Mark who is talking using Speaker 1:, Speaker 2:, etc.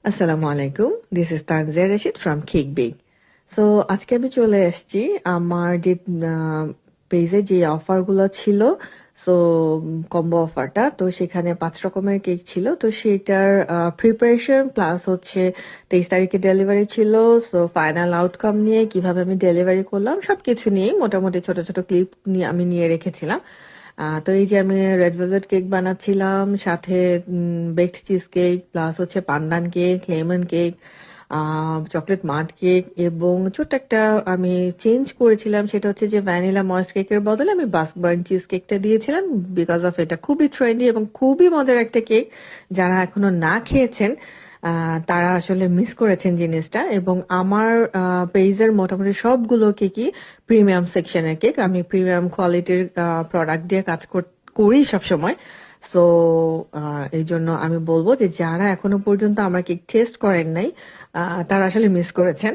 Speaker 1: আসসালামু আলাইকুম, this is Tanzia Rashid from Cake Bake. So আজকে আমি চলে এসেছি আমার যে পেজে যে অফারগুলো ছিল। সো কম্বো অফারটা, তো সেখানে 5 রকমের কেক ছিল, তো সেটার প্রিপারেশন প্লাস হচ্ছে 23 তারিখে ডেলিভারি ছিল। সো ফাইনাল আউটকাম নিয়ে কিভাবে আমি ডেলিভারি করলাম সবকিছু নিয়ে মোটামুটি ছোট ছোট ক্লিপ নিয়ে আমি নিয়ে রেখেছিলাম। তো এই যে আমি রেড ভেলভেট কেক বানাচ্ছিলাম, সাথে বেকড চিজ কেক প্লাস হচ্ছে pandan cake, lemon cake, chocolate mud cake, এবং ছোট্ট একটা আমি চেঞ্জ করেছিলাম, সেটা হচ্ছে যে ভ্যানিলা ময়েস্ট কেকের বদলে আমি বাস্ক বার্ন চিজ কেকটা দিয়েছিলাম। বিকজ অফ এটা খুবই ট্রেন্ডি এবং খুবই মজার একটা কেক। যারা এখনো না খেয়েছেন তারা আসলে মিস করেছেন জিনিসটা। এবং আমার পেজের মোটামুটি সবগুলো কেকই প্রিমিয়াম সেকশনের কেক। আমি প্রিমিয়াম কোয়ালিটির প্রোডাক্ট দিয়ে কাজ করি সবসময়। সো এই জন্য আমি বলবো যে যারা এখনো পর্যন্ত আমার কেক টেস্ট করেন নাই তারা আসলে মিস করেছেন।